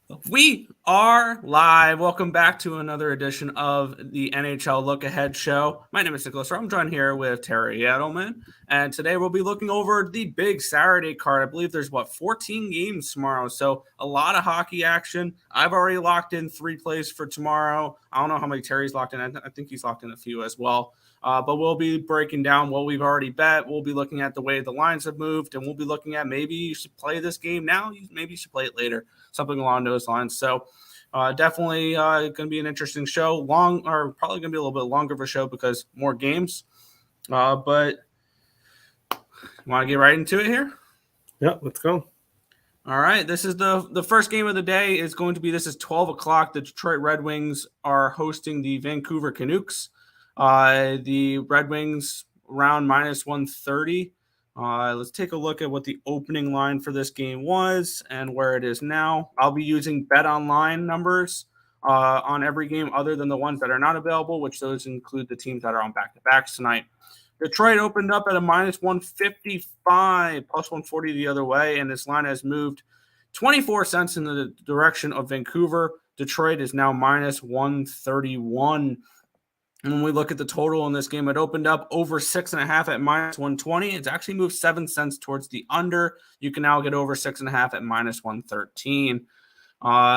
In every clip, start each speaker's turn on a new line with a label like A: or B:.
A: We are live. Welcome back to another edition of the NHL Lookahead show. My name is Nicholas. I'm joined here with Terry Edelman, and today we'll be looking over the big Saturday card. I believe there's 14 games tomorrow, so a lot of hockey action. I've already locked in 3 plays for tomorrow. I don't know how many Terry's locked in. I think he's locked in a few as well. But we'll be breaking down what we've already bet. We'll be looking at the way the lines have moved, and we'll be looking at maybe you should play this game now. Maybe you should play it later. Something along those lines. So definitely going to be an interesting show. Probably going to be a little bit longer of a show because more games. But want to get right into it here?
B: Yeah, let's go.
A: All right. This is the first game of the day. This is 12 o'clock. The Detroit Red Wings are hosting the Vancouver Canucks. The Red Wings around minus 130. Let's take a look at what the opening line for this game was and where it is now. I'll be using Bet Online numbers on every game other than the ones that are not available, which those include the teams that are on back-to-backs tonight. Detroit opened up at a minus 155, plus 140 the other way, and this line has moved 24 cents in the direction of Vancouver. Detroit is now minus 131. And when we look at the total in this game, it opened up over 6.5 at minus 120. It's actually moved 7 cents towards the under. You can now get over 6.5 at minus 113.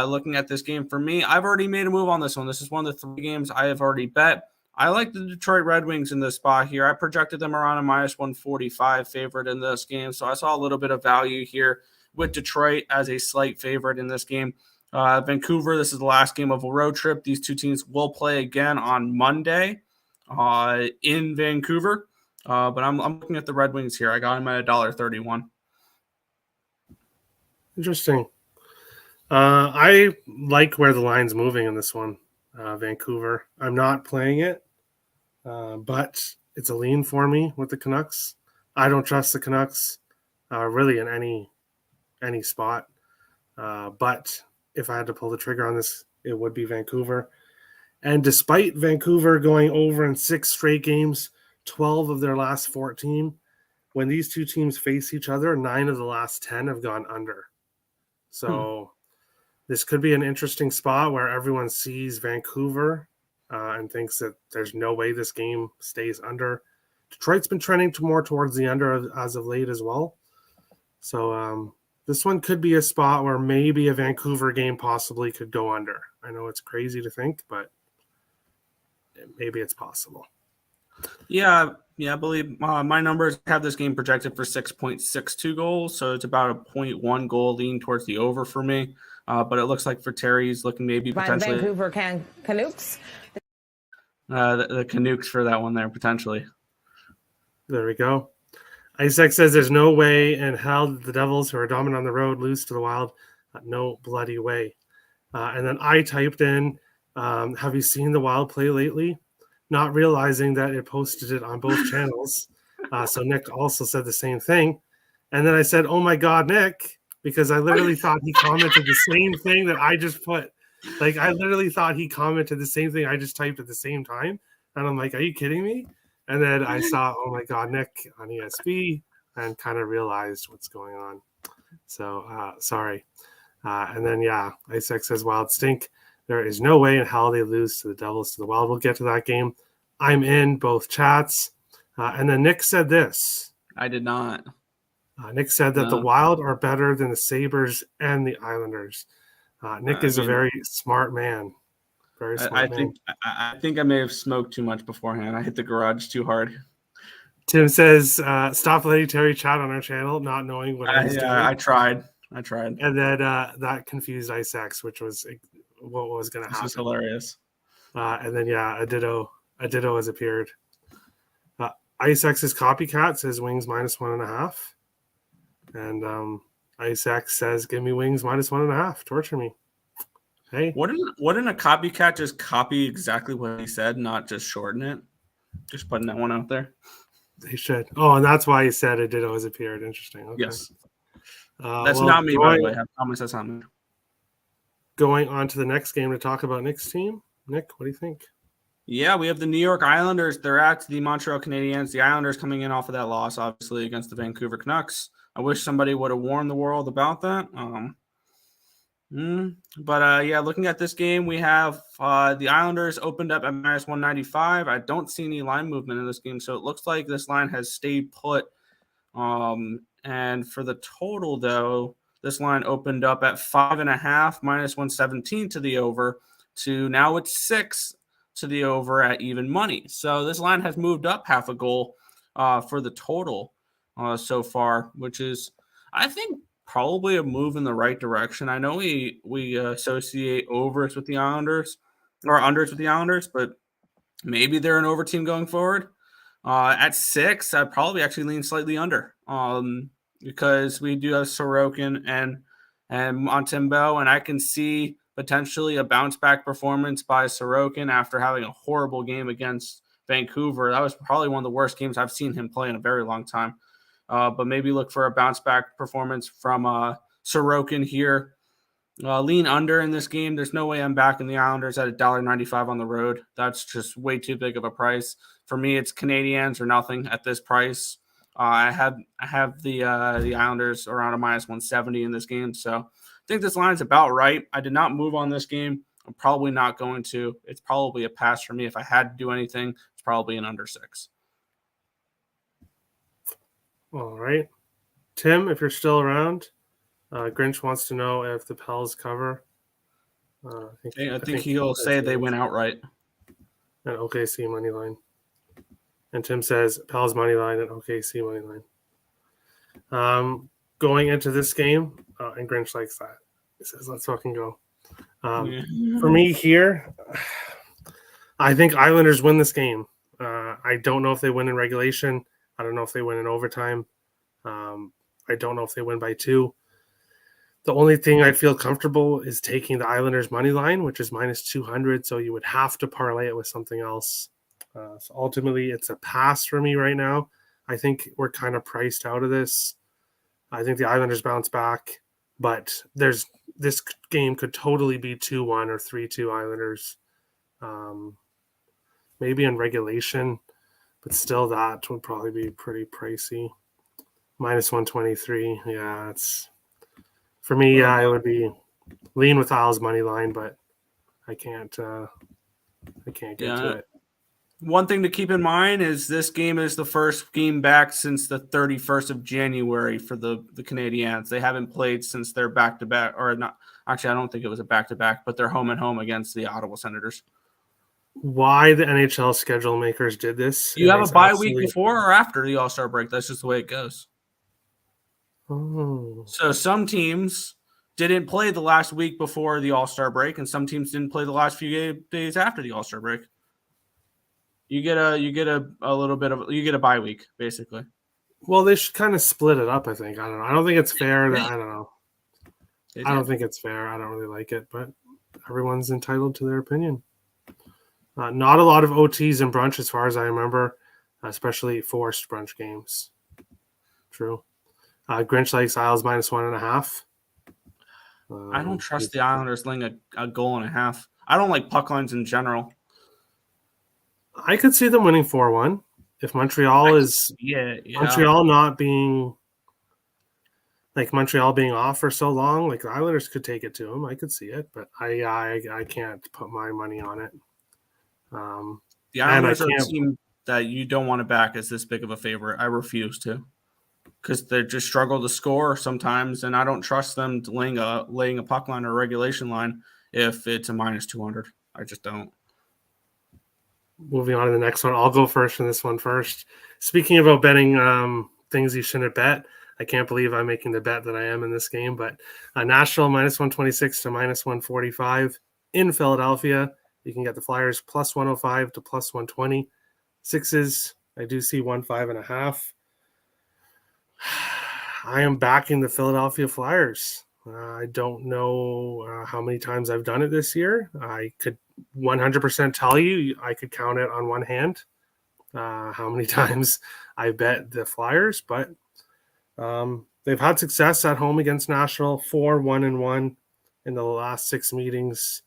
A: Looking at this game for me, I've already made a move on this one. This is one of the 3 games I have already bet. I like the Detroit Red Wings in this spot here. I projected them around a minus 145 favorite in this game. So I saw a little bit of value here with Detroit as a slight favorite in this game. Vancouver, this is the last game of a road trip. These two teams will play again on Monday in Vancouver. But I'm looking at the Red Wings here. I got them at $1.31.
B: Interesting. I like where the line's moving in this one, Vancouver. I'm not playing it, but it's a lean for me with the Canucks. I don't trust the Canucks really in any spot. But if I had to pull the trigger on this, it would be Vancouver. And despite Vancouver going over in 6 straight games, 12 of their last 14, when these two teams face each other, 9 of the last 10 have gone under. So this could be an interesting spot where everyone sees Vancouver and thinks that there's no way this game stays under. Detroit's been trending more towards the under as of late as well. So this one could be a spot where maybe a Vancouver game possibly could go under. I know it's crazy to think, but maybe it's possible.
A: Yeah, I believe my numbers have this game projected for 6.62 goals, so it's about a 0.1 goal lean towards the over for me. But it looks like for Terry's looking maybe potentially
C: Vancouver Canucks.
A: The Canucks for that one there potentially.
B: There we go. Isaac says there's no way in hell that the Devils, who are dominant on the road, lose to the Wild. No bloody way. And then I typed in, have you seen the Wild play lately? Not realizing that it posted it on both channels. So Nick also said the same thing. And then I said, oh my God, Nick, because I literally thought he commented the same thing that I just put. Like, I literally thought he commented the same thing I just typed at the same time. And I'm like, are you kidding me? And then I saw, oh my God, Nick on ESB, and kind of realized what's going on. So sorry. And then, yeah, Isaac says Wild stink. There is no way in hell they lose to the Devils, to the Wild. We'll get to that game. I'm in both chats. And then Nick said this.
A: I did not.
B: Nick said that the Wild are better than the Sabres and the Islanders. Nick is a very smart man. Very smart man.
A: I think I may have smoked too much beforehand. I hit the garage too hard.
B: Tim says, stop letting Terry chat on our channel, not knowing what he's doing.
A: I tried.
B: And then that confused Isaacs, which was what was going to happen.
A: This is hilarious.
B: And then, yeah, a ditto has appeared. Isaacs' copycat says Wings minus 1.5. And Isaac says, give me Wings minus 1.5. Torture me. Hey.
A: Wouldn't a copycat just copy exactly what he said, not just shorten it? Just putting that one out there.
B: They should. Oh, and that's why he said a ditto has appeared. Interesting. Okay.
A: Yes. That's not me, by the way. I promise that's not me.
B: Going on to the next game to talk about Nick's team. Nick, what do you think?
A: Yeah, we have the New York Islanders. They're at the Montreal Canadiens. The Islanders coming in off of that loss, obviously, against the Vancouver Canucks. I wish somebody would have warned the world about that. But yeah, looking at this game, we have the Islanders opened up at minus 195. I don't see any line movement in this game, so it looks like this line has stayed put. And for the total, though, this line opened up at 5.5, minus 117 to the over, to now it's 6 to the over at even money. So this line has moved up half a goal for the total so far, which is, I think, probably a move in the right direction. I know we associate overs with the Islanders or unders with the Islanders, but maybe they're an over team going forward. At 6, I'd probably actually lean slightly under because we do have Sorokin and Montembeau, and I can see potentially a bounce back performance by Sorokin after having a horrible game against Vancouver. That was probably one of the worst games I've seen him play in a very long time. But maybe look for a bounce back performance from Sorokin here. Lean under in this game. There's no way I'm backing the Islanders at $1.95 on the road. That's just way too big of a price. For me, it's Canadians or nothing at this price. I have the Islanders around a minus 170 in this game. So I think this line's about right. I did not move on this game. I'm probably not going to. It's probably a pass for me. If I had to do anything, it's probably an under 6.
B: All right. Tim, if you're still around, Grinch wants to know if the Pels cover.
A: I think he'll say they went outright.
B: An OKC money line. And Tim says Pels money line and OKC money line. Going into this game, and Grinch likes that. He says, let's fucking go. For me here, I think Islanders win this game. I don't know if they win in regulation. I don't know if they win in overtime. I don't know if they win by 2. The only thing I'd feel comfortable is taking the Islanders money line, which is minus 200. So you would have to parlay it with something else. So ultimately, it's a pass for me right now. I think we're kind of priced out of this. I think the Islanders bounce back, but this game could totally be 2-1 or 3-2 Islanders. Maybe in regulation, but still that would probably be pretty pricey. Minus 123. Yeah, it's for me. Yeah, it would be lean with Isles money line, but I can't get to it.
A: One thing to keep in mind is this game is the first game back since the 31st of January for the Canadiens. They haven't played since their back-to-back, or not. Actually, I don't think it was a back-to-back, but they're home and home against the Ottawa Senators.
B: Why the NHL schedule makers did this?
A: You have a bye week before or after the All-Star break. That's just the way it goes.
B: Oh.
A: So some teams didn't play the last week before the All-Star break, and some teams didn't play the last few days after the All-Star break. You get a little bit of you get a bye week basically.
B: Well, they should kind of split it up. I think. I don't know. I don't think it's fair. I don't know. I don't think it's fair. I don't really like it, but everyone's entitled to their opinion. Not a lot of OTs and brunch, as far as I remember, especially forced brunch games. True. Grinch likes Isles minus 1.5.
A: I don't trust the Islanders laying a goal and a half. I don't like puck lines in general.
B: I could see them winning 4-1 if Montreal Montreal not being like Montreal being off for so long. Like the Islanders could take it to them. I could see it, but I can't put my money on it.
A: The Islanders are a team that you don't want to back as this big of a favorite. I refuse to, because they just struggle to score sometimes, and I don't trust them to laying a puck line or a regulation line if it's a minus 200. I just don't.
B: Moving on to the next one. I'll go first in this one first. Speaking about betting things you shouldn't bet, I can't believe I'm making the bet that I am in this game, but Nashville minus 126 to minus 145 in Philadelphia. You can get the Flyers plus 105 to plus 120. Sixes, I do see 1.5. I am backing the Philadelphia Flyers. I don't know how many times I've done it this year. I could 100% tell you, I could count it on one hand how many times I bet the Flyers, but they've had success at home against Nashville, 4-1-1 in the last 6 meetings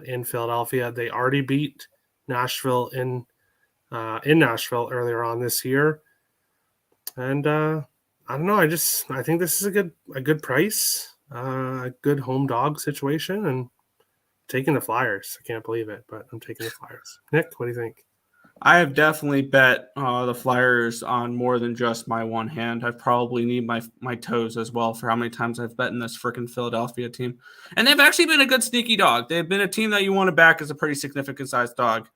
B: in Philadelphia. They already beat Nashville in Nashville earlier on this year, and I don't know. I think this is a good price. a good home dog situation and taking the Flyers. I can't believe it, but I'm taking the Flyers. Nick, what do you think?
A: I have definitely bet the Flyers on more than just my one hand. I probably need my toes as well for how many times I've bet in this freaking Philadelphia team. And they've actually been a good sneaky dog. They've been a team that you want to back as a pretty significant sized dog.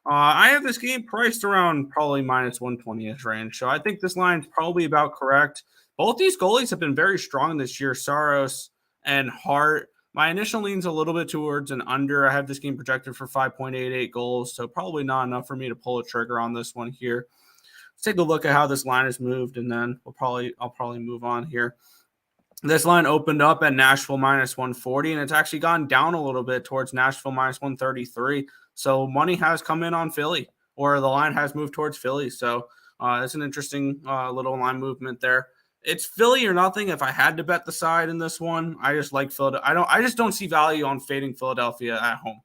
A: I have this game priced around probably minus 120-ish range. So I think this line is probably about correct. Both these goalies have been very strong this year, Saros and Hart. My initial lean's a little bit towards an under. I have this game projected for 5.88 goals, so probably not enough for me to pull a trigger on this one here. Let's take a look at how this line has moved, and then I'll probably move on here. This line opened up at Nashville minus 140, and it's actually gone down a little bit towards Nashville minus 133. So money has come in on Philly, or the line has moved towards Philly. So it's an interesting little line movement there. It's Philly or nothing. If I had to bet the side in this one, I just like Philadelphia. I just don't see value on fading Philadelphia at home.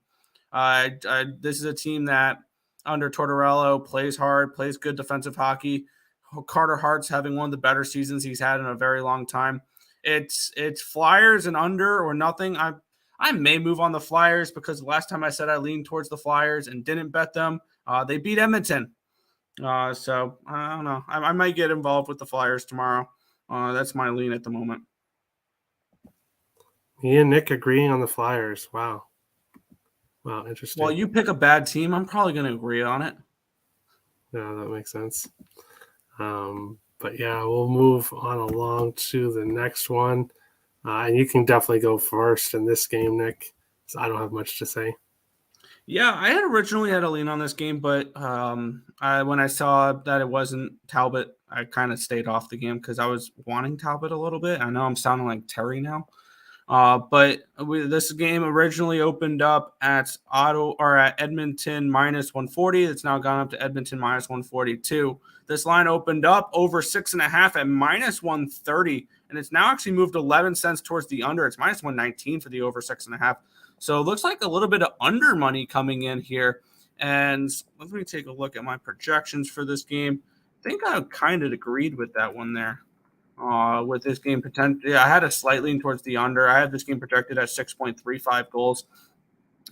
A: This is a team that under Tortorella plays hard, plays good defensive hockey. Carter Hart's having one of the better seasons he's had in a very long time. It's Flyers and under or nothing. I may move on the Flyers because last time I said I leaned towards the Flyers and didn't bet them. They beat Edmonton. So I don't know. I might get involved with the Flyers tomorrow. That's my lean at the moment.
B: Me and Nick agreeing on the Flyers. Wow, interesting.
A: Well, you pick a bad team, I'm probably going to agree on it.
B: Yeah, that makes sense. But yeah, we'll move on along to the next one. And you can definitely go first in this game, Nick. So I don't have much to say.
A: Yeah, I had originally had a lean on this game, but when I saw that it wasn't Talbot, I kind of stayed off the game because I was wanting Talbot a little bit. I know I'm sounding like Terry now, but this game originally opened up at Edmonton minus 140. It's now gone up to Edmonton minus 142. This line opened up over 6.5 at minus 130, and it's now actually moved 11 cents towards the under. It's minus 119 for the over 6.5. So it looks like a little bit of under money coming in here. And let me take a look at my projections for this game. I think I kind of agreed with that one there. With this game potentially, I had a slight lean towards the under. I have this game projected at 6.35 goals.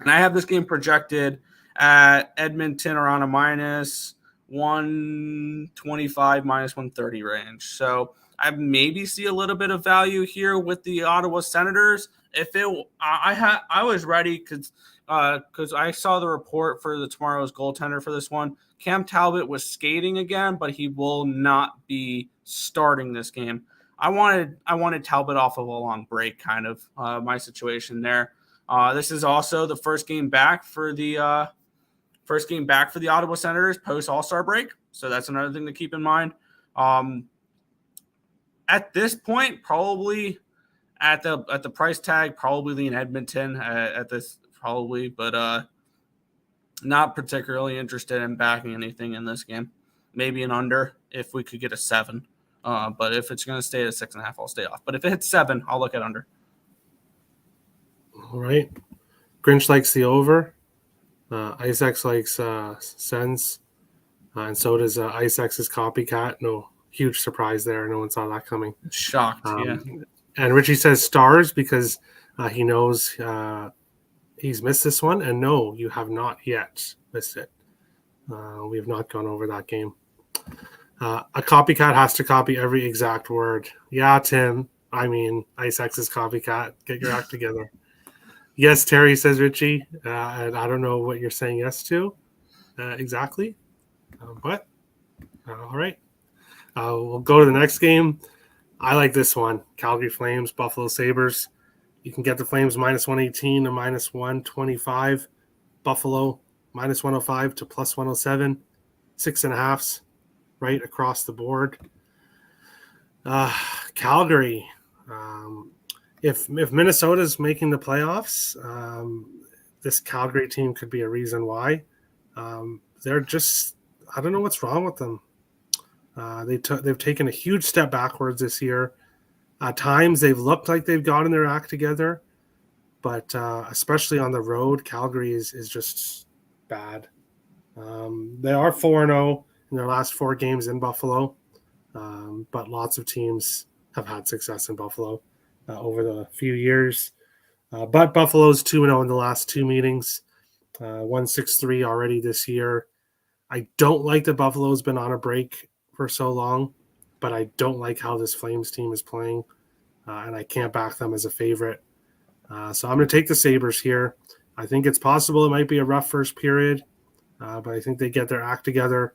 A: And I have this game projected at Edmonton around a minus 125, minus 130 range. So I maybe see a little bit of value here with the Ottawa Senators. I was ready because I saw the report for tomorrow's goaltender for this one. Cam Talbot was skating again, but he will not be starting this game. I wanted Talbot off of a long break, kind of my situation there. This is also the first game back for the Ottawa Senators post All-Star break, so that's another thing to keep in mind. At this point, probably. At the price tag, probably lean Edmonton at this probably, but not particularly interested in backing anything in this game. Maybe an under if we could get a 7. But if it's going to stay at 6.5, I'll stay off. But if it hits 7, I'll look at under.
B: All right. Grinch likes the over. IceX likes Sens. And so does IceX's copycat. No huge surprise there. No one saw that coming.
A: Shocked, yeah.
B: And Richie says stars because he knows he's missed this one. And no, you have not yet missed it. We have not gone over that game. A copycat has to copy every exact word. Yeah, Tim. I mean, IceX's copycat. Get your act together. Yes, Terry, says Richie. And I don't know what you're saying yes to exactly. But all right. We'll go to the next game. I like this one. Calgary Flames, Buffalo Sabres. You can get the Flames minus 118 to minus 125. Buffalo minus 105 to plus 107. 6.5s right across the board. Calgary. If Minnesota's making the playoffs, this Calgary team could be a reason why. They're just, I don't know what's wrong with them. They've taken a huge step backwards this year. At times, they've looked like they've gotten their act together, but especially on the road, Calgary is just bad. They are 4-0 in their last 4 games in Buffalo, but lots of teams have had success in Buffalo. over the few years. But Buffalo's 2-0 in the last two meetings, 1-6-3 already this year. I don't like that Buffalo's been on a break for so long, but I don't like how this Flames team is playing, and I can't back them as a favorite. So I'm going to take the Sabres here. I think it's possible it might be a rough first period, but I think they get their act together.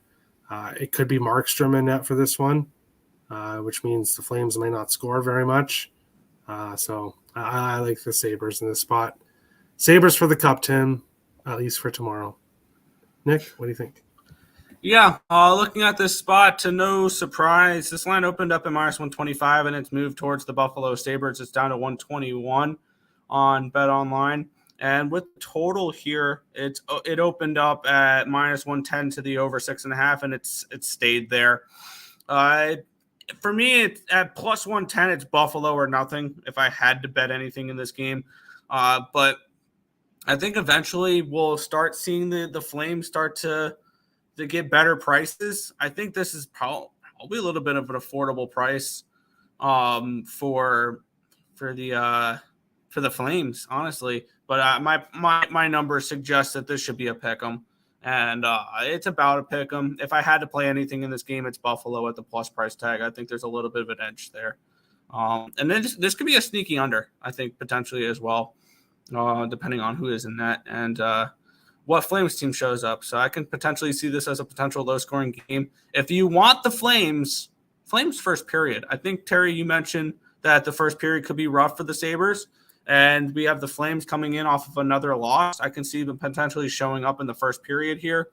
B: It could be Markstrom in net for this one, which means the Flames may not score very much. So I like the Sabres in this spot. Sabres for the cup, Tim, at least for tomorrow. Nick, what do you think?
A: Yeah, looking at this spot, to no surprise, this line opened up at -125 and it's moved towards the Buffalo Sabres. It's down to 121 on Bet Online. And with total here, it opened up at -110 to the over 6.5, and it's stayed there. For me, it's at +110. It's Buffalo or nothing if I had to bet anything in this game. But I think eventually we'll start seeing the Flames start to get better prices. I think this is probably a little bit of an affordable price for the Flames, honestly. But my numbers suggest that this should be a pick 'em, and it's about a pick 'em. If I had to play anything in this game, it's Buffalo at the plus price tag. I think there's a little bit of an edge there, and then this could be a sneaky under. I think potentially as well, depending on who is in net and what Flames team shows up. So I can potentially see this as a potential low-scoring game. If you want the Flames first period, I think, Terry, you mentioned that the first period could be rough for the Sabres, and we have the Flames coming in off of another loss. I can see them potentially showing up in the first period here.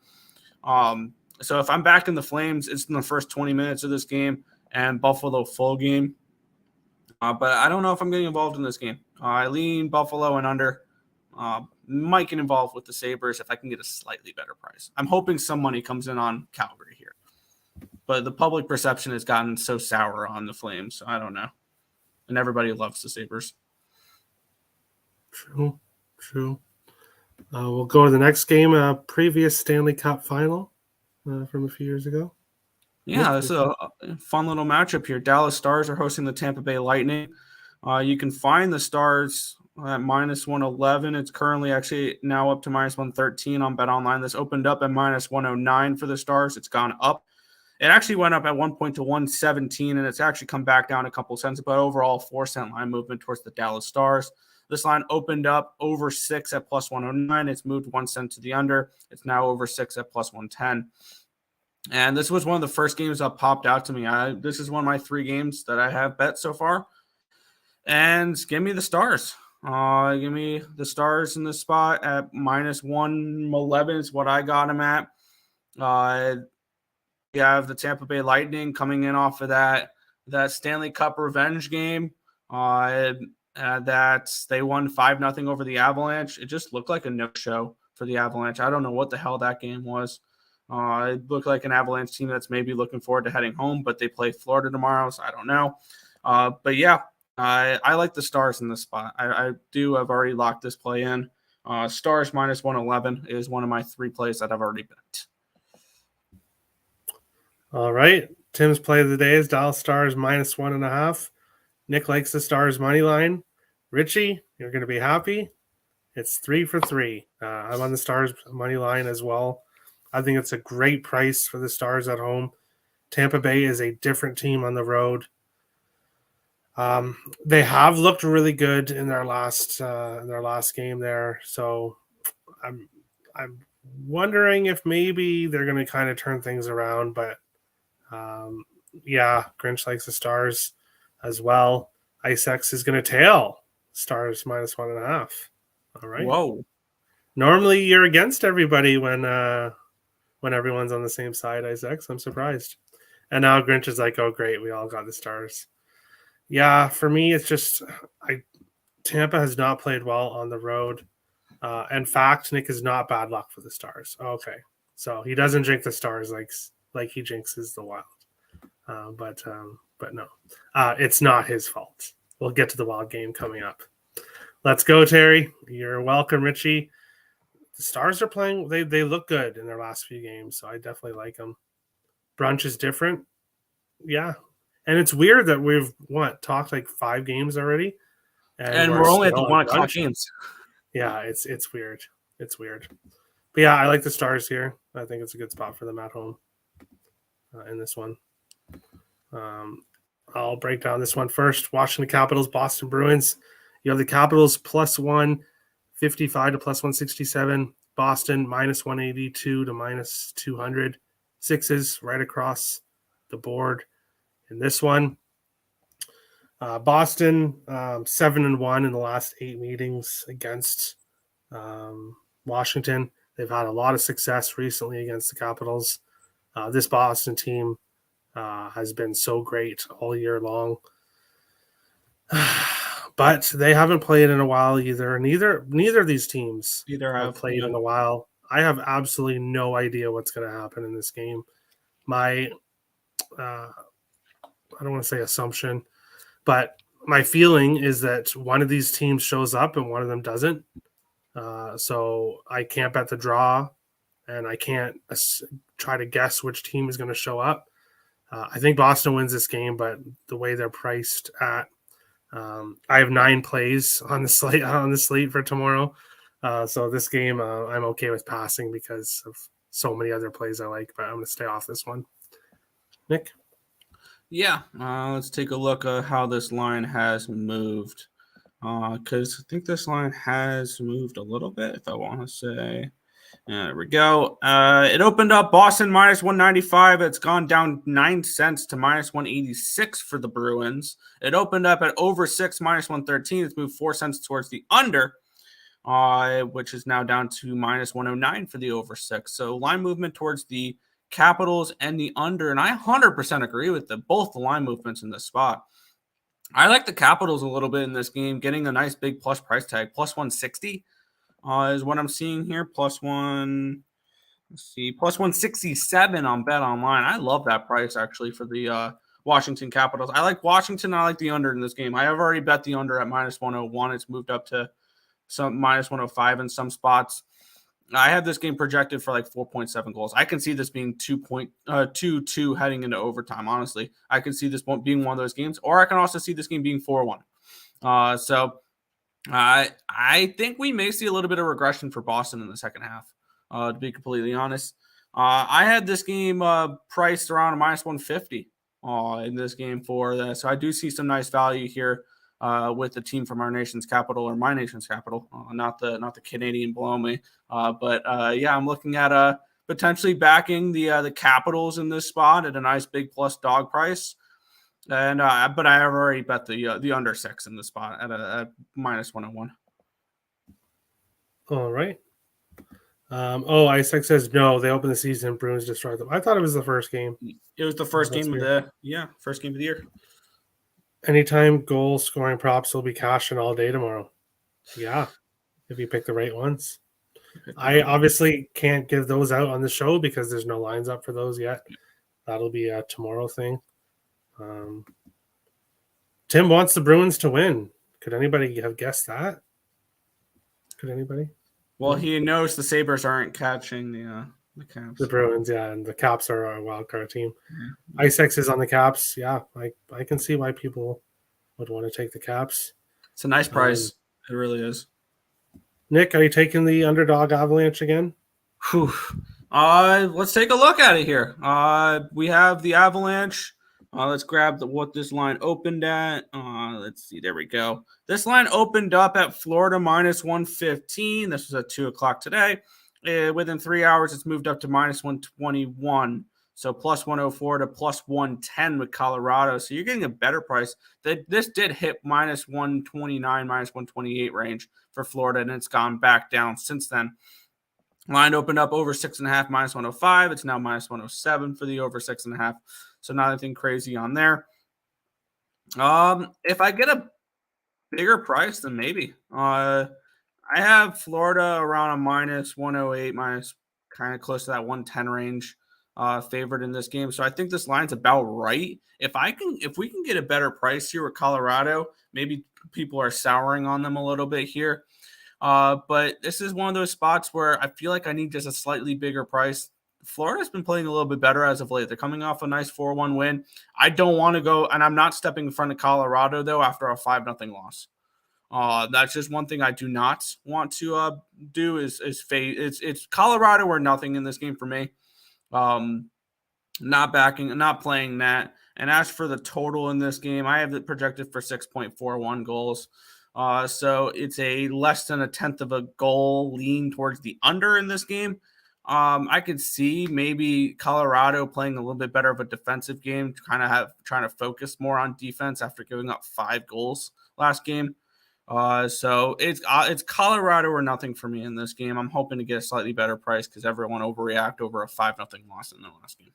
A: So if I'm backing the Flames, it's in the first 20 minutes of this game and Buffalo full game. But I don't know if I'm getting involved in this game. I lean Buffalo and under. Might get involved with the Sabres if I can get a slightly better price. I'm hoping some money comes in on Calgary here. But the public perception has gotten so sour on the Flames. So I don't know. And everybody loves the Sabres.
B: True. We'll go to the next game, previous Stanley Cup final from a few years ago.
A: Yeah, this is a fun little matchup here. Dallas Stars are hosting the Tampa Bay Lightning. You can find the Stars at -111. It's currently actually now up to -113 on Bet Online. This opened up at -109 for the Stars. It's gone up. It actually went up at one point to 117, and it's actually come back down a couple cents, but overall 4-cent line movement towards the Dallas Stars. This line opened up over 6 at +109. It's moved 1 cent to the under. It's now over 6 at +110. And this was one of the first games that popped out to me. This is one of my 3 games that I have bet so far. And give me the Stars. Give me the Stars in this spot at -111 is what I got them at. You have the Tampa Bay Lightning coming in off of that Stanley Cup revenge game. That they won 5-0 over the Avalanche. It just looked like a no-show for the Avalanche. I don't know what the hell that game was. It looked like an Avalanche team that's maybe looking forward to heading home, but they play Florida tomorrow, so I don't know. But yeah, I like the Stars in this spot. I've already locked this play in. Stars -111 is one of my 3 plays that I've already bet.
B: All right. Tim's play of the day is Dallas Stars -1.5. Nick likes the Stars money line. Richie, you're going to be happy. It's 3 for 3. I'm on the Stars money line as well. I think it's a great price for the Stars at home. Tampa Bay is a different team on the road. They have looked really good in their last game there. So I'm wondering if maybe they're going to kind of turn things around. But yeah, Grinch likes the Stars as well. IceX is going to tail Stars -1.5. All right.
A: Whoa.
B: Normally you're against everybody when everyone's on the same side, IceX. I'm surprised. And now Grinch is like, oh, great. We all got the Stars. Yeah, for me, it's just Tampa has not played well on the road. In fact, Nick is not bad luck for the Stars. Okay. So he doesn't jinx the Stars like he jinxes the Wild. But no, it's not his fault. We'll get to the Wild game coming up. Let's go, Terry. You're welcome, Richie. The Stars are playing. They look good in their last few games, so I definitely like them. Brunch is different. Yeah. And it's weird that we've talked like 5 games already.
A: And
B: we're
A: we're only at
B: still
A: the 1 o'clock
B: uncrunched.
A: games.
B: Yeah, it's weird. It's weird. But yeah, I like the Stars here. I think it's a good spot for them at home in this one. I'll break down this one first. Washington Capitals, Boston Bruins. You have the Capitals plus 155 to plus 167. Boston minus 182 to minus 200. Sixes right across the board in this one. Boston 7-1 in the last 8 meetings against Washington. They've had a lot of success recently against the Capitals. This Boston team has been so great all year long. But they haven't played in a while either. Neither of these teams have played in a while. I have absolutely no idea what's going to happen in this game. My I don't want to say assumption, but my feeling is that one of these teams shows up and one of them doesn't. So I can't bet the draw, and I can't try to guess which team is going to show up. I think Boston wins this game, but the way they're priced at, I have 9 plays on the slate for tomorrow. So this game, I'm okay with passing because of so many other plays I like, but I'm going to stay off this one. Nick?
A: Yeah, let's take a look at how this line has moved. Because I think this line has moved a little bit, if I want to say. There we go. It opened up Boston minus 195. It's gone down 9 cents to minus 186 for the Bruins. It opened up at over 6 minus 113. It's moved 4 cents towards the under, which is now down to minus 109 for the over 6. So line movement towards the Capitals and the under. And I 100% agree with both the line movements in this spot. I like the Capitals a little bit in this game, getting a nice big plus price tag. Plus 160 is what I'm seeing here. Plus 167 on Bet Online. I love that price actually for the Washington Capitals. I like Washington. I like the under in this game. I have already bet the under at minus 101. It's moved up to some minus 105 in some spots. I have this game projected for like 4.7 goals. I can see this being 2.22 heading into overtime. Honestly, I can see this being one of those games, or I can also see this game being 4-1. So I think we may see a little bit of regression for Boston in the second half. To be completely honest, I had this game priced around a minus 150 in this game for that. So I do see some nice value here. With the team from our nation's capital, or my nation's capital, not the Canadian below me. Yeah, I'm looking at potentially backing the Capitals in this spot at a nice big plus dog price. And but I have already bet the under 6 in the spot at minus 101.
B: All right. Isaac says no. They opened the season. Bruins destroyed them. I thought it was the first game.
A: It was the first game of first game of the year.
B: Anytime goal scoring props will be cashing all day tomorrow. Yeah, if you pick the right ones. I obviously can't give those out on the show because there's no lines up for those yet. That'll be a tomorrow thing. Tim wants the Bruins to win. Could anybody have guessed that? Could anybody?
A: Well, he knows the Sabres aren't catching the Caps.
B: The Bruins, yeah, and the Caps are our wild card team. Isaac is on the Caps. Yeah, I can see why people would want to take the Caps.
A: It's a nice price. It really is.
B: Nick, are you taking the underdog Avalanche again?
A: Let's take a look at it here. We have the Avalanche. Let's grab what this line opened at. Let's see. There we go. This line opened up at Florida minus 115. This was at 2 o'clock today. Within 3 hours, it's moved up to minus 121. So plus 104 to plus 110 with Colorado. So you're getting a better price. This did hit minus 129, minus 128 range for Florida, and it's gone back down since then. Line opened up over 6.5, minus 105. It's now minus 107 for the over 6.5. So not anything crazy on there. If I get a bigger price, then maybe. I have Florida around a minus 108, minus kind of close to that 110 range, favored in this game. So I think this line's about right. If we can get a better price here with Colorado, maybe people are souring on them a little bit here. But this is one of those spots where I feel like I need just a slightly bigger price. Florida's been playing a little bit better as of late. They're coming off a nice 4-1 win. I don't want to go, and I'm not stepping in front of Colorado, though, after a 5-0 loss. That's just one thing I do not want to do is fade. It's Colorado or nothing in this game for me. Not playing that. And as for the total in this game, I have it projected for 6.41 goals. So it's a less than a tenth of a goal lean towards the under in this game. I could see maybe Colorado playing a little bit better of a defensive game, trying to focus more on defense after giving up 5 goals last game. So it's Colorado or nothing for me in this game. I'm hoping to get a slightly better price because everyone overreact over a 5-0 loss in the last game.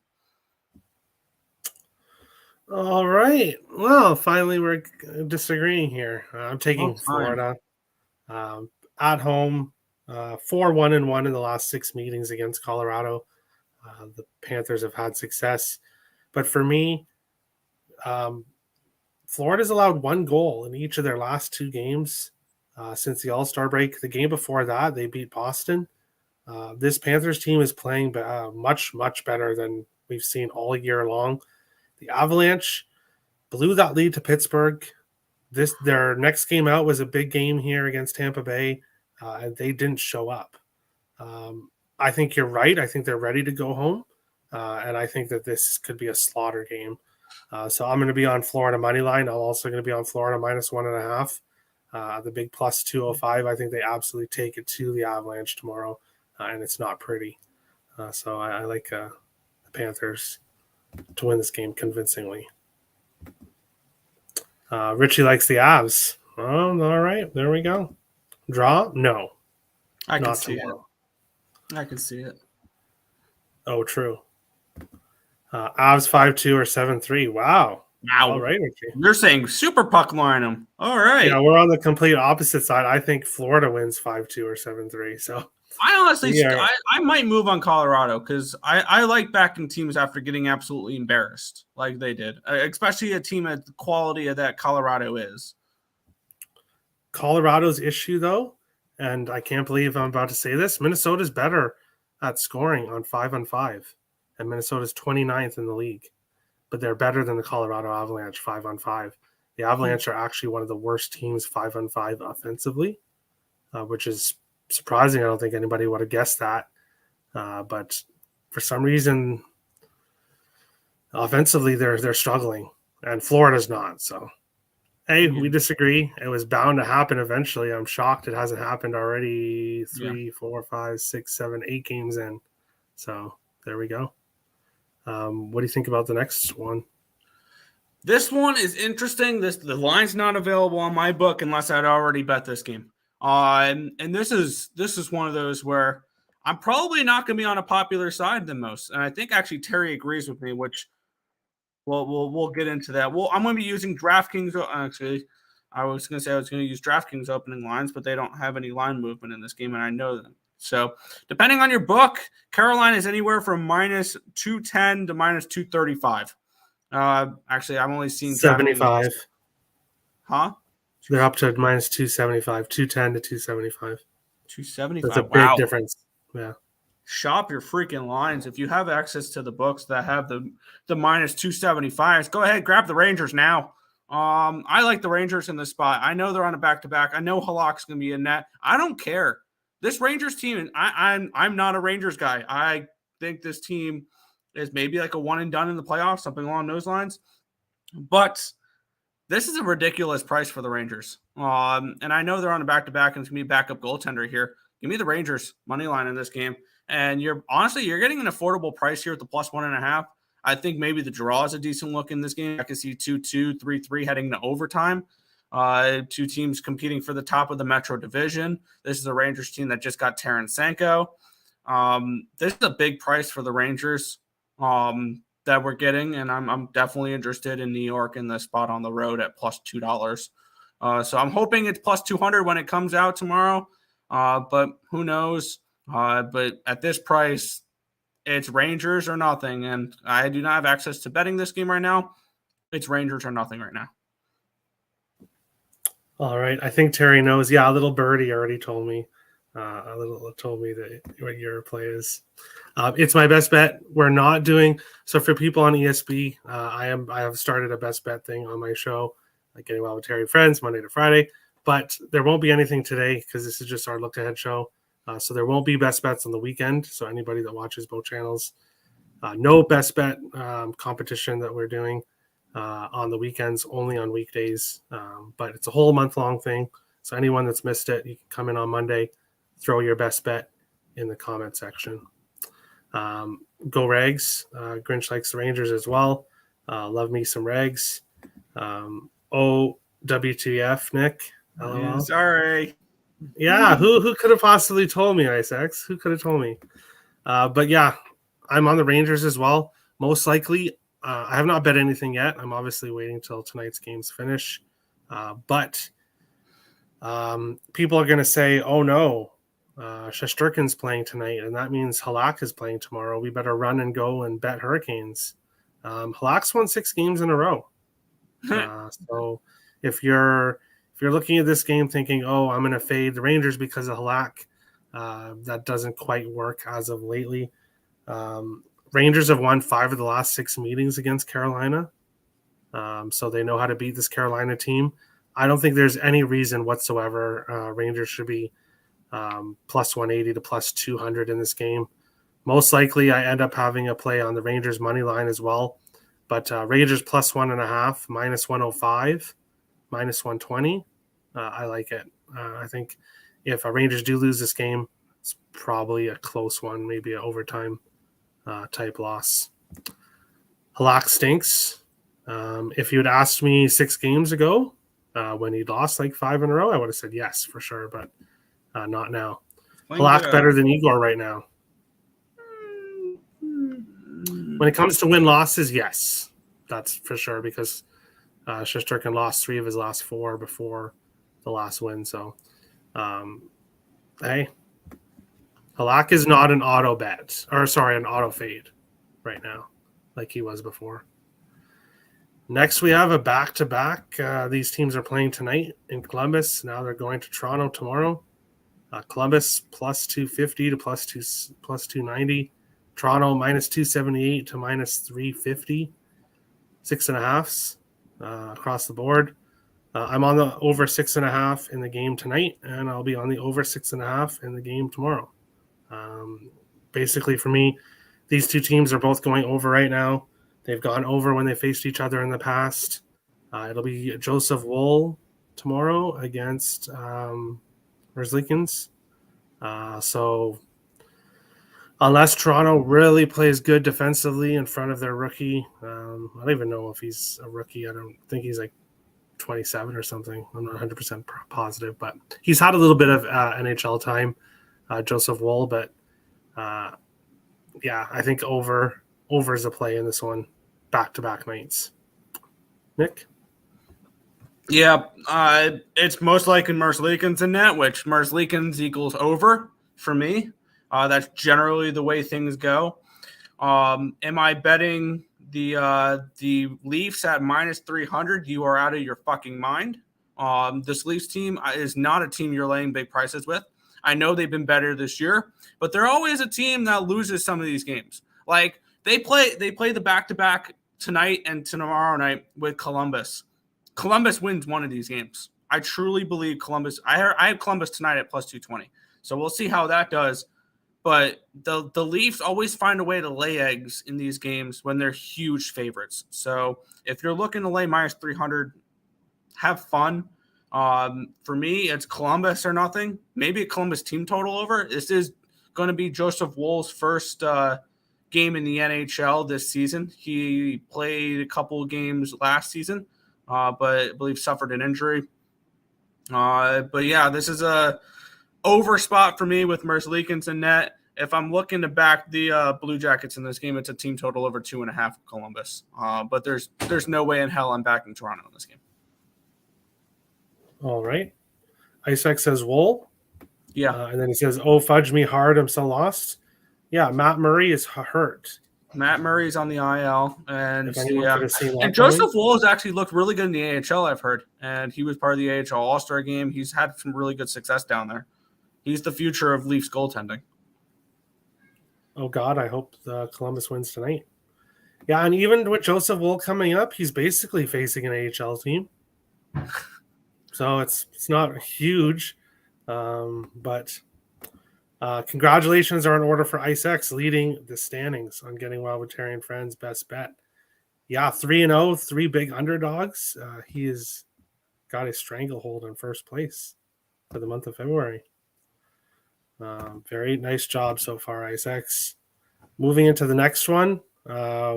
B: All right. Well, finally we're disagreeing here. I'm taking Florida at home, 4-1-1 in the last 6 meetings against Colorado. The Panthers have had success, but for me, Florida's allowed 1 goal in each of their last 2 games since the All-Star break. The game before that, they beat Boston. This Panthers team is playing much, much better than we've seen all year long. The Avalanche blew that lead to Pittsburgh. Their next game out was a big game here against Tampa Bay, and they didn't show up. I think you're right. I think they're ready to go home, and I think that this could be a slaughter game. So I'm going to be on Florida money line. I'm also going to be on Florida -1.5. The big plus 205. I think they absolutely take it to the Avalanche tomorrow, and it's not pretty. So I like the Panthers to win this game convincingly. Richie likes the Avs. Oh, all right. There we go. Draw? No.
A: I can see it.
B: Oh, true. Avs 5-2 or 7-3. Wow. All right, Richie.
A: You're saying super puck line them. All right.
B: Yeah, we're on the complete opposite side. I think Florida wins 5-2 or 7-3. So
A: I honestly, I might move on Colorado because I like backing teams after getting absolutely embarrassed like they did, especially a team at the quality of that Colorado is.
B: Colorado's issue, though, and I can't believe I'm about to say this, Minnesota's better at scoring on 5-on-5, and Minnesota's 29th in the league, but they're better than the Colorado Avalanche 5-on-5. The Avalanche are actually one of the worst teams 5-on-5 offensively, which is surprising. I don't think anybody would have guessed that. But for some reason, offensively, they're struggling, and Florida's not. So, hey, we disagree. It was bound to happen eventually. I'm shocked it hasn't happened already 3, 4, 5, 6, 7, 8 games in. So there we go. What do you think about the next one?
A: This one is interesting. The line's not available on my book unless I'd already bet this game. And this is one of those where I'm probably not going to be on a popular side than most, and I think actually Terry agrees with me. Which, we'll get into that. Well, I'm going to be using DraftKings. Actually, I was going to say I was going to use DraftKings opening lines, but they don't have any line movement in this game, and I know them. So, depending on your book, Carolina is anywhere from -210 to -235. Actually, I'm only seeing
B: 75.
A: Huh?
B: They're up to -275, 210 to 275.
A: 275.
B: That's a big difference. Yeah.
A: Shop your freaking lines. If you have access to the books that have the -275s, go ahead, grab the Rangers now. I like the Rangers in this spot. I know they're on a back-to-back. I know Halak's going to be in net. I don't care. This Rangers team, I'm not a Rangers guy. I think this team is maybe like a one and done in the playoffs, something along those lines. But this is a ridiculous price for the Rangers. And I know they're on a back-to-back and it's going to be a backup goaltender here. Give me the Rangers money line in this game. And you're getting an affordable price here at the +1.5. I think maybe the draw is a decent look in this game. I can see 2-2, 3-3 heading to overtime. 2 teams competing for the top of the Metro Division. This is a Rangers team that just got Tarasenko. This is a big price for the Rangers that we're getting, and I'm definitely interested in New York in the spot on the road at +$2. So I'm hoping it's +200 when it comes out tomorrow, but who knows? But at this price, it's Rangers or nothing, and I do not have access to betting this game right now. It's Rangers or nothing right now.
B: All right. I think Terry knows. Yeah, a little birdie already told me. Told me that what your play is. It's my best bet. We're not doing so for people on ESB. I have started a best bet thing on my show, like Getting Well with Terry Friends, Monday to Friday. But there won't be anything today because this is just our look ahead show. So there won't be best bets on the weekend. So anybody that watches both channels, no best bet competition that we're doing on the weekends, only on weekdays. But it's a whole month-long thing. So anyone that's missed it, you can come in on Monday, throw your best bet in the comment section. Go Rags. Grinch likes the Rangers as well. Love me some Rags. WTF, Nick. LOL.
A: Sorry.
B: Yeah, who could have possibly told me, Icex? Who could have told me? But yeah, I'm on the Rangers as well. Most likely, I have not bet anything yet. I'm obviously waiting till tonight's games finish. But people are going to say, oh no, Shesterkin's playing tonight, and that means Halak is playing tomorrow. We better run and go and bet Hurricanes. Halak's won 6 games in a row. So if you're looking at this game thinking, oh, I'm going to fade the Rangers because of Halak, that doesn't quite work as of lately. Rangers have won 5 of the last 6 meetings against Carolina. So they know how to beat this Carolina team. I don't think there's any reason whatsoever Rangers should be plus 180 to plus 200 in this game. Most likely I end up having a play on the Rangers money line as well. But Rangers plus 1.5, minus 105, minus 120. I like it. I think if Rangers do lose this game, it's probably a close one, maybe an overtime type loss. Halak stinks. If you had asked me 6 games ago when he lost like 5 in a row, I would have said yes for sure, but not now. Halak better than Igor right now. When it comes to win-losses, yes, that's for sure, because Shesterkin lost 3 of his last 4 before the last win. So, hey, Halak is not an auto bet, an auto fade right now, like he was before. Next, we have a back-to-back. These teams are playing tonight in Columbus. Now they're going to Toronto tomorrow. Columbus plus 250 to plus 290. Toronto minus 278 to minus 350. 6.5s across the board. I'm on the over 6.5 in the game tonight, and I'll be on the over 6.5 in the game tomorrow. Basically, for me, these two teams are both going over right now. They've gone over when they faced each other in the past. It'll be Joseph Woll tomorrow against Merzlikins. So unless Toronto really plays good defensively in front of their rookie, I don't even know if he's a rookie. I don't think he's like 27 or something. I'm not 100% positive, but he's had a little bit of NHL time, Joseph Woll. But yeah, I think over is a play in this one, back-to-back nights. Nick?
A: Yeah, it's most likely Merzlikins in net, which Merzlikins equals over for me. That's generally the way things go. Am I betting the Leafs at minus 300? You are out of your fucking mind. This Leafs team is not a team you're laying big prices with. I know they've been better this year, but they're always a team that loses some of these games. Like they play the back-to-back tonight and tomorrow night with Columbus. Columbus wins one of these games. I truly believe Columbus. I have Columbus tonight at plus 220. So we'll see how that does. But the Leafs always find a way to lay eggs in these games when they're huge favorites. So if you're looking to lay minus 300, have fun. For me, it's Columbus or nothing. Maybe a Columbus team total over. This is going to be Joseph Woll's first game in the NHL this season. He played a couple of games last season, but I believe suffered an injury. But yeah, this is a over spot for me with Merzlikins in net. If I'm looking to back the Blue Jackets in this game, it's a team total over 2.5 of Columbus. But there's no way in hell I'm backing Toronto in this game.
B: All right. Isaac says Woll.
A: Yeah.
B: And then he says, oh, fudge me hard. I'm so lost. Yeah, Matt Murray is hurt.
A: Matt Murray's on the IL. And
B: and
A: Joseph Woll has actually looked really good in the AHL, I've heard. And he was part of the AHL All-Star game. He's had some really good success down there. He's the future of Leafs goaltending.
B: Oh, God, I hope the Columbus wins tonight. Yeah, and even with Joseph Woll coming up, he's basically facing an AHL team. so it's not huge, but congratulations are in order for IceX leading the standings on Getting Wild with Terry and Friends best bet. Yeah, 3-0, 3 big underdogs. He has got a stranglehold in first place for the month of February. Very nice job so far, IceX. Moving into the next one,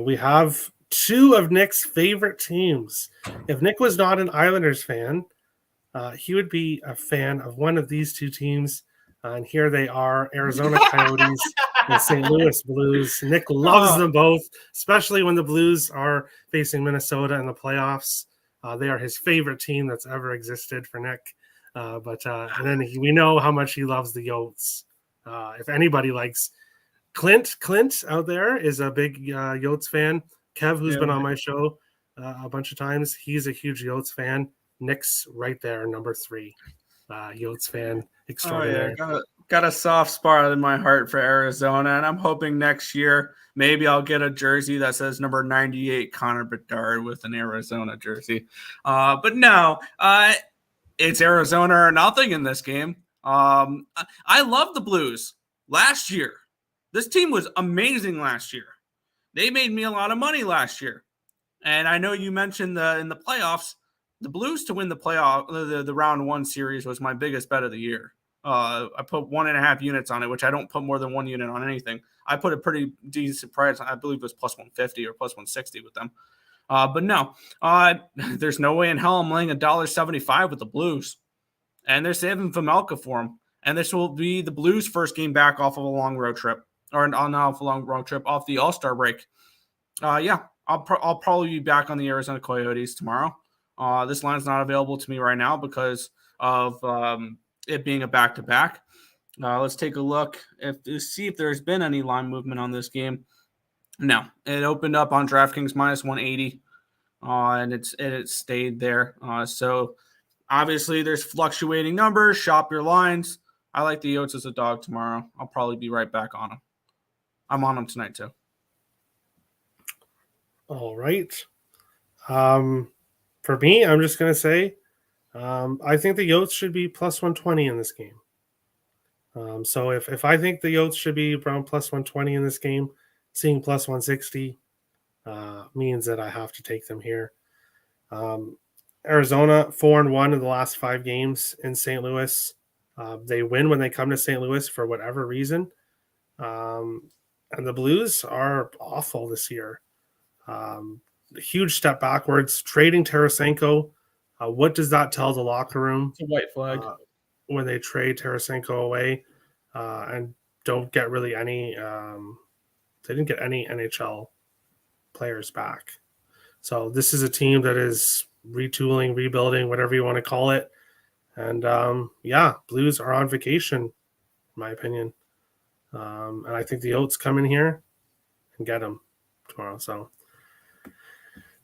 B: we have two of Nick's favorite teams. If Nick was not an Islanders fan, he would be a fan of one of these two teams. And here they are, Arizona Coyotes and St. Louis Blues. Nick loves them both, especially when the Blues are facing Minnesota in the playoffs. They are his favorite team that's ever existed for Nick. And then we know how much he loves the Yotes. If anybody likes Clint out there is a big Yotes fan. Kev, who's been on my show a bunch of times, he's a huge Yotes fan. Nick's right there, number 3, Yotes fan extraordinary.
A: Oh, yeah. Got a soft spot in my heart for Arizona, and I'm hoping next year maybe I'll get a jersey that says number 98 Connor Bedard with an Arizona jersey. But no, it's Arizona or nothing in this game. I love the Blues last year. This team was amazing last year. They made me a lot of money last year. And I know you mentioned in the playoffs, the Blues to win the playoff, the round 1 series was my biggest bet of the year. I put 1.5 units on it, which I don't put more than 1 unit on anything. I put a pretty decent price. I believe it was plus 150 or plus 160 with them. But no, there's no way in hell I'm laying $1.75 with the Blues. And they're saving Vamelka for them. And this will be the Blues' first game back off of a long road trip. Or not off a long road trip, off the All-Star break. I'll probably be back on the Arizona Coyotes tomorrow. This line's not available to me right now because of it being a back-to-back. Let's take a look to see if there's been any line movement on this game. No, it opened up on DraftKings minus 180, and it stayed there. So obviously there's fluctuating numbers. Shop your lines. I like the Yotes as a dog tomorrow. I'll probably be right back on them. I'm on them tonight too.
B: All right. For me, I'm just going to say I think the Yotes should be plus 120 in this game. So if I think the Yotes should be around plus 120 in this game, seeing plus 160 means that I have to take them here. Arizona 4-1 in the last 5 games in St. Louis. They win when they come to St. Louis for whatever reason. And the Blues are awful this year. A huge step backwards. Trading Tarasenko. What does that tell the locker room?
A: It's a white flag.
B: When they trade Tarasenko away and don't get really any they didn't get any NHL players back. So this is a team that is retooling, rebuilding, whatever you want to call it. And Blues are on vacation, in my opinion. And I think the Yotes come in here and get them tomorrow. So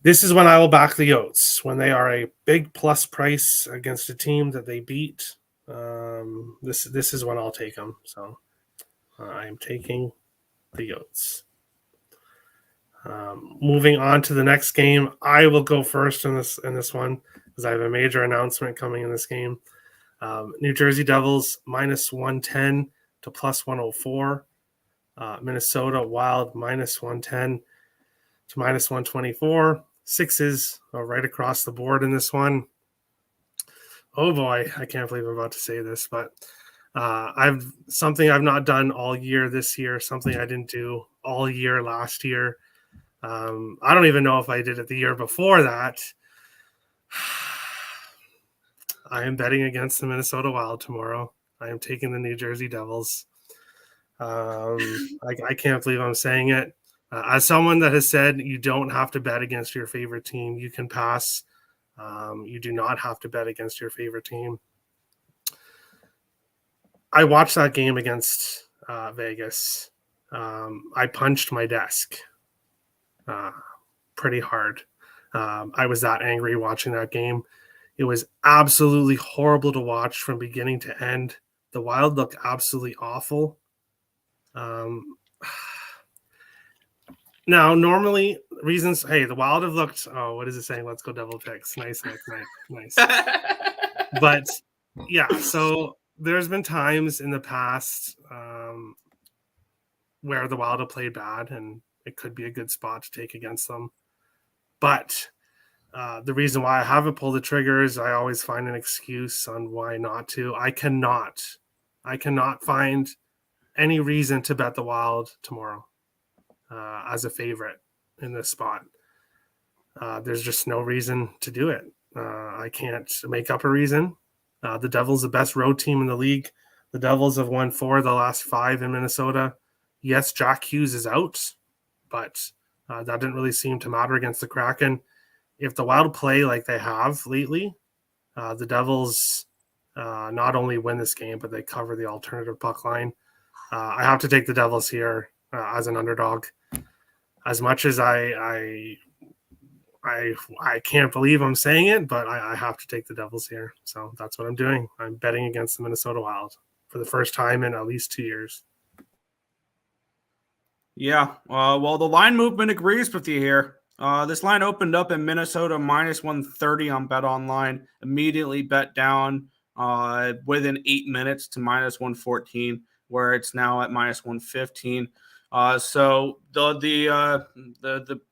B: this is when I will back the Yotes, when they are a big plus price against a team that they beat. This is when I'll take them. So I am taking the Yotes. Moving on to the next game, I will go first in this one because I have a major announcement coming in this game. New Jersey Devils minus 110 to plus 104. Minnesota Wild minus 110 to minus 124. Sixes are right across the board in this one. Oh boy, I can't believe I'm about to say this, but I've not done all year this year, something I didn't do all year last year. I don't even know if I did it the year before that. I am betting against the Minnesota Wild tomorrow. I am taking the New Jersey Devils. I can't believe I'm saying it. As someone that has said you don't have to bet against your favorite team, you can pass. You do not have to bet against your favorite team. I watched that game against Vegas. I punched my desk pretty hard. I was that angry watching that game. It was absolutely horrible to watch from beginning to end. The Wild looked absolutely awful. Now, normally reasons. Hey, the Wild have looked. Oh, what is it saying? Let's go Devil Picks. Nice, Nick. Nice. But yeah, so there's been times in the past where the Wild have played bad, and it could be a good spot to take against them. But the reason why I haven't pulled the trigger is I always find an excuse on why not to. I cannot find any reason to bet the Wild tomorrow as a favorite in this spot. There's just no reason to do it. I can't make up a reason. The Devils, the best road team in the league. The Devils have won 4 of the last 5 in Minnesota. Yes, Jack Hughes is out, but that didn't really seem to matter against the Kraken. If the Wild play like they have lately, the Devils not only win this game, but they cover the alternative puck line. I have to take the Devils here as an underdog. As much as I can't believe I'm saying it, but I have to take the Devils here. So that's what I'm doing. I'm betting against the Minnesota Wild for the first time in at least 2 years.
A: Yeah. Well, the line movement agrees with you here. This line opened up in Minnesota minus 130 on Bet Online, immediately bet down within 8 minutes to minus 114, where it's now at minus 115. So the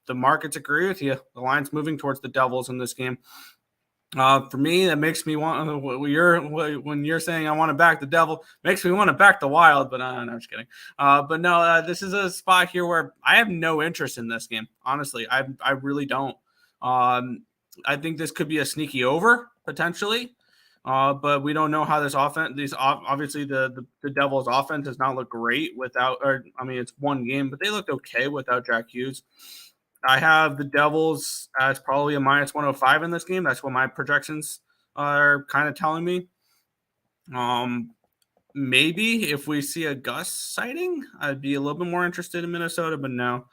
A: markets agree with you. The line's moving towards the Devils in this game. For me, that makes me want when you're saying I want to back the Devil, makes me want to back the Wild. But no, I'm just kidding. But no, this is a spot here where I have no interest in this game. Honestly, I really don't. I think this could be a sneaky over potentially. But we don't know how this offense. Obviously the Devils' offense does not look great without. Or I mean, it's one game, but they looked okay without Jack Hughes. I have the Devils as probably a minus 105 in this game. That's what my projections are kind of telling me. Maybe if we see a Gus sighting, I'd be a little bit more interested in Minnesota, but no.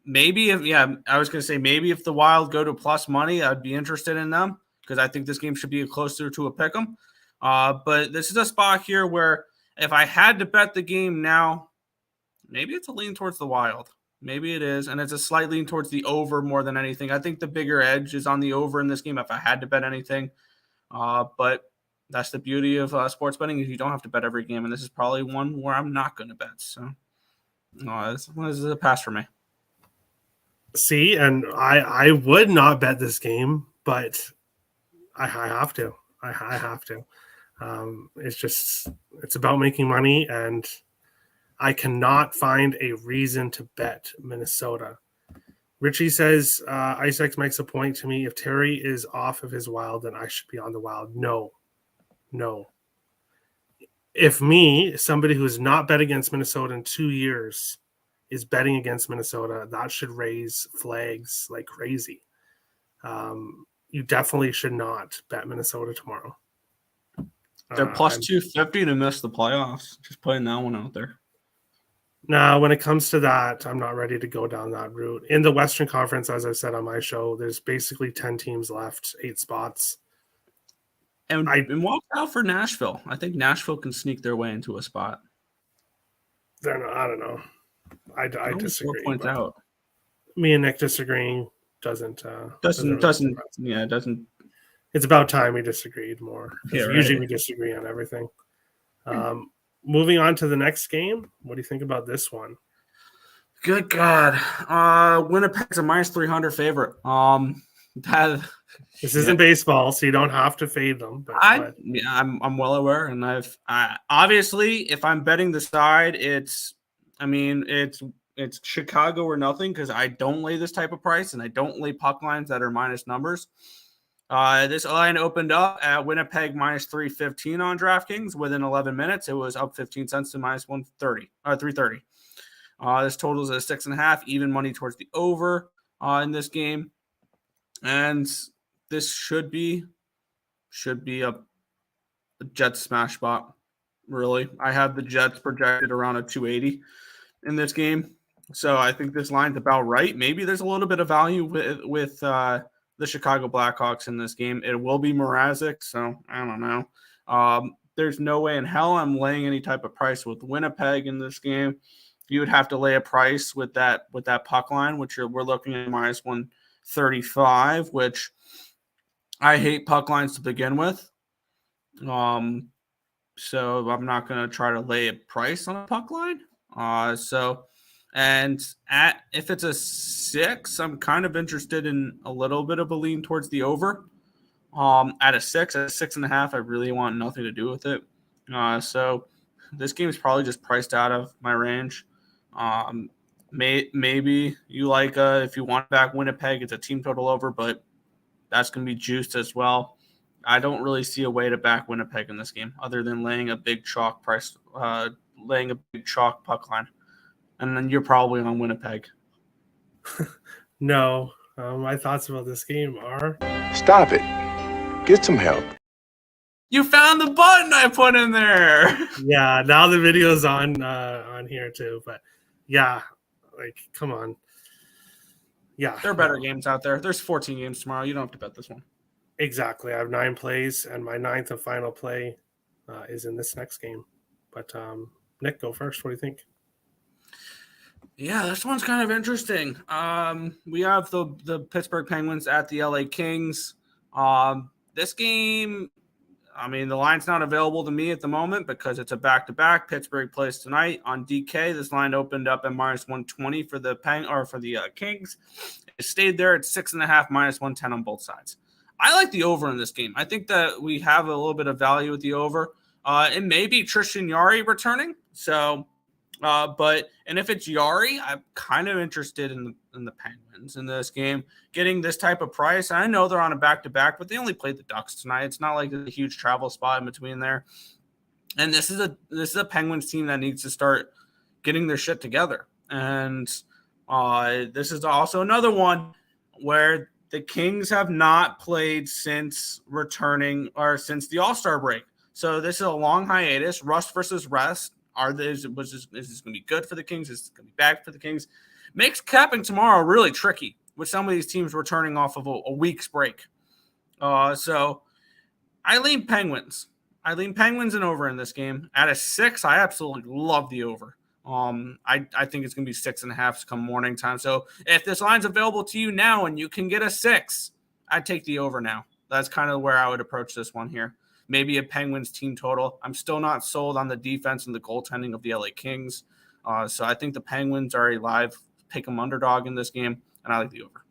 A: Maybe I was going to say maybe if the Wild go to plus money, I'd be interested in them because I think this game should be closer to a pick'em. But this is a spot here where if I had to bet the game now, maybe it's a lean towards the Wild. Maybe it is, and it's a slight lean towards the over more than anything. I think the bigger edge is on the over in this game if I had to bet anything. But that's the beauty of sports betting is you don't have to bet every game, and this is probably one where I'm not going to bet. So this is a pass for me.
B: See, and I would not bet this game, but I have to. I have to. It's about making money, and I cannot find a reason to bet Minnesota. Richie says, Icex makes a point to me. If Terry is off of his Wild, then I should be on the Wild. No. If me, somebody who has not bet against Minnesota in 2 years, is betting against Minnesota, that should raise flags like crazy. You definitely should not bet Minnesota tomorrow.
A: They're plus 250 to miss the playoffs. Just putting that one out there.
B: Now, when it comes to that, I'm not ready to go down that route. In the Western Conference, as I said on my show, there's basically 10 teams left, 8 spots.
A: And watch out for Nashville. I think Nashville can sneak their way into a spot.
B: I don't know. I disagree.
A: 4 points out.
B: Me and Nick disagreeing doesn't. It's about time we disagreed more. Yeah, right. Usually we disagree on everything. Moving on to the next game. What do you think about this one?
A: Good God. Winnipeg's a minus 300 favorite.
B: This isn't baseball, so you don't have to fade them. But
A: I'm well aware, and obviously if I'm betting the side, it's Chicago or nothing because I don't lay this type of price and I don't lay puck lines that are minus numbers. This line opened up at Winnipeg minus 315 on DraftKings. Within 11 minutes, it was up 15 cents to minus 330. This totals at 6.5, even money towards the over in this game. And this should be a Jets smash spot, really. I have the Jets projected around a 280 in this game. So I think this line's about right. Maybe there's a little bit of value with the Chicago Blackhawks in this game. It will be Mrazek, so I don't know. There's no way in hell I'm laying any type of price with Winnipeg in this game. You would have to lay a price with that puck line, which we're looking at minus 135, which I hate puck lines to begin with. So I'm not going to try to lay a price on a puck line. If it's a 6, I'm kind of interested in a little bit of a lean towards the over. At a 6.5, I really want nothing to do with it. So this game is probably just priced out of my range. Maybe you like if you want back Winnipeg, it's a team total over, but that's going to be juiced as well. I don't really see a way to back Winnipeg in this game other than laying a big chalk puck line. And then you're probably on Winnipeg.
B: No, my thoughts about this game are...
C: Stop it. Get some help.
A: You found the button I put in there.
B: Yeah, now the video's on here too. But yeah, like, come on. Yeah.
A: There are better games out there. There's 14 games tomorrow. You don't have to bet this one.
B: Exactly. I have 9 plays, and my 9th and final play is in this next game. But Nick, go first. What do you think?
A: Yeah, this one's kind of interesting. We have the Pittsburgh Penguins at the LA Kings. This game, I mean, the line's not available to me at the moment because it's a back-to-back. Pittsburgh plays tonight on DK. This line opened up at -120 for the Kings. It stayed there at 6.5, -110 on both sides. I like the over in this game. I think that we have a little bit of value with the over. It may be Tristan Jarry returning. So, and if it's Jarry, I'm kind of interested in the Penguins in this game, getting this type of price. I know they're on a back-to-back, but they only played the Ducks tonight. It's not like there's a huge travel spot in between there. And this is a Penguins team that needs to start getting their shit together. And this is also another one where the Kings have not played since returning or since the All-Star break. So this is a long hiatus, rust versus rest. Is this going to be good for the Kings? Is this going to be bad for the Kings? Makes capping tomorrow really tricky with some of these teams returning off of a week's break. So I lean Penguins. I lean Penguins and over in this game. At a 6, I absolutely love the over. I think it's going to be 6.5 come morning time. So if this line's available to you now and you can get a 6, I'd take the over now. That's kind of where I would approach this one here. Maybe a Penguins team total. I'm still not sold on the defense and the goaltending of the LA Kings. So I think the Penguins are a live pick 'em underdog in this game, and I like the over.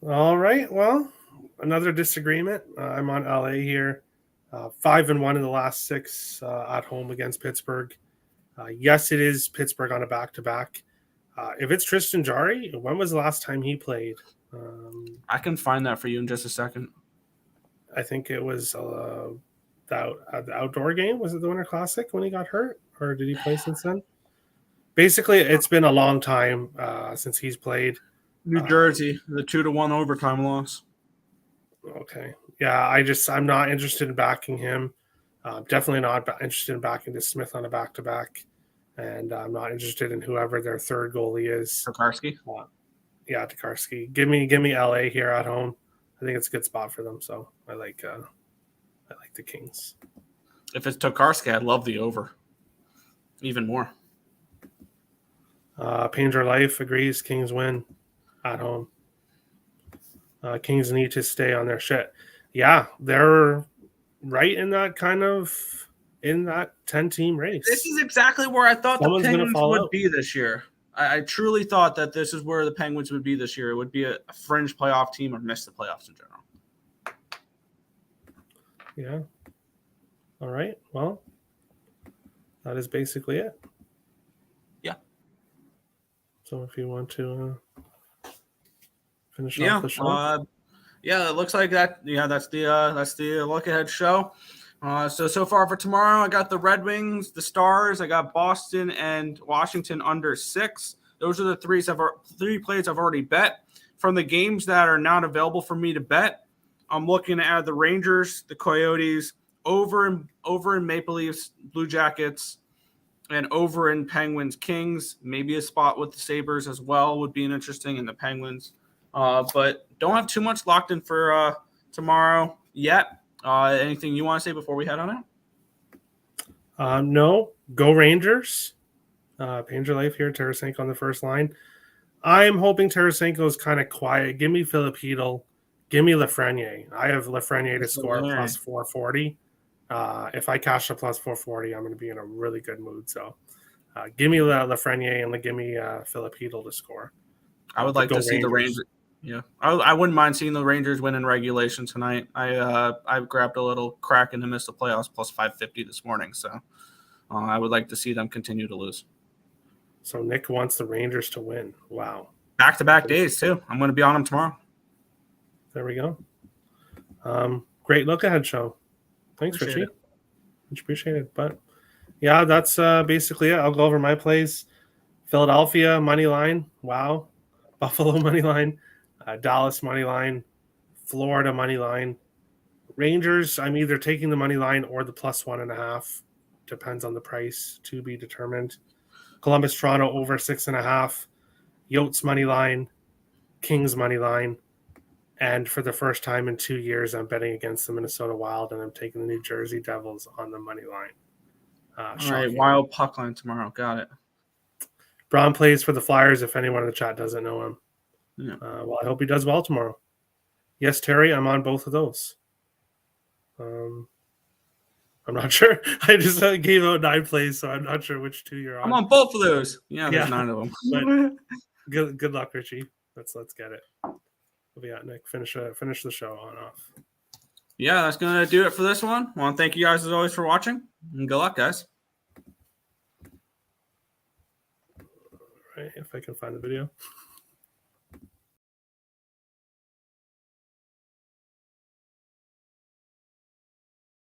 B: All right. Well, another disagreement. I'm on LA here. 5-1 in the last 6 at home against Pittsburgh. Yes, it is Pittsburgh on a back-to-back. If it's Tristan Jarry, when was the last time he played?
A: I can find that for you in just a second.
B: I think it was the outdoor game. Was it the Winter Classic when he got hurt? Or did he play since then? Basically, it's been a long time since he's played.
A: New Jersey, the 2-1 overtime loss.
B: Okay. Yeah, I'm not interested in backing him. Definitely not interested in backing this Smith on a back-to-back. And I'm not interested in whoever their third goalie is.
A: Tokarski?
B: Yeah, Tokarski. Give me LA here at home. I think it's a good spot for them. So I like the Kings.
A: If it's Tokarski, I'd love the over. Even more.
B: Painter Life agrees. Kings win at home. Kings need to stay on their shit. Yeah, they're right in that 10-team race.
A: This is exactly where I thought
B: Someone's
A: the Penguins would
B: out.
A: be this year. I truly thought that this is where the Penguins would be this year. It would be a fringe playoff team or miss the playoffs in general.
B: Yeah. All right. Well, that is basically it.
A: Yeah.
B: So if you want to finish off the show.
A: It looks like that. Yeah, that's the Lookahead show. So far for tomorrow, I got the Red Wings, the Stars. I got Boston and Washington under 6. Those are the 3 plays I've already bet. From the games that are not available for me to bet, I'm looking at the Rangers, the Coyotes, over in Maple Leafs, Blue Jackets, and over in Penguins, Kings. Maybe a spot with the Sabres as well would be interesting in the Penguins. But don't have too much locked in for tomorrow yet. Anything you want to say before we head on out?
B: No. Go Rangers. Painter Life here. Tarasenko on the first line. I'm hoping Tarasenko is kind of quiet. Give me Filipino Give me Lafreniere. I have Lafreniere to
A: That's
B: score
A: what I'm
B: plus 440. If I cash a plus 440, I'm going to be in a really good mood. So give me Lafreniere and give me Philip Hedl to score.
A: I would like to see the Rangers. Yeah, I wouldn't mind seeing the Rangers win in regulation tonight. I grabbed a little crack in the miss the playoffs plus 550 this morning, so I would like to see them continue to lose.
B: So Nick wants the Rangers to win. Wow.
A: Back-to-back days, too. I'm going to be on them tomorrow.
B: There we go. Great look-ahead show. Thanks, Richie. Much appreciated. But, yeah, that's basically it. I'll go over my plays. Philadelphia, money line. Wow. Buffalo, money line. Dallas, money line. Florida, money line. Rangers, I'm either taking the money line or the plus 1.5. Depends on the price to be determined. Columbus, Toronto over 6.5. Yotes money line. Kings money line. And for the first time in 2 years, I'm betting against the Minnesota Wild, and I'm taking the New Jersey Devils on the money line.
A: All right, Wild puck line tomorrow. Got it.
B: Braun plays for the Flyers if anyone in the chat doesn't know him.
A: Yeah.
B: Well, I hope he does well tomorrow. Yes, Terry, I'm on both of those. I'm not sure. I just gave out 9 plays, so I'm not sure which 2 you're on.
A: I'm on both of those. Yeah, there's 9 of them.
B: But good luck, Richie. Let's get it. Yeah, Nick, finish the show on off.
A: Yeah, that's gonna do it for this one. I want to thank you guys as always for watching, and good luck, guys.
B: All right, if I can find the video.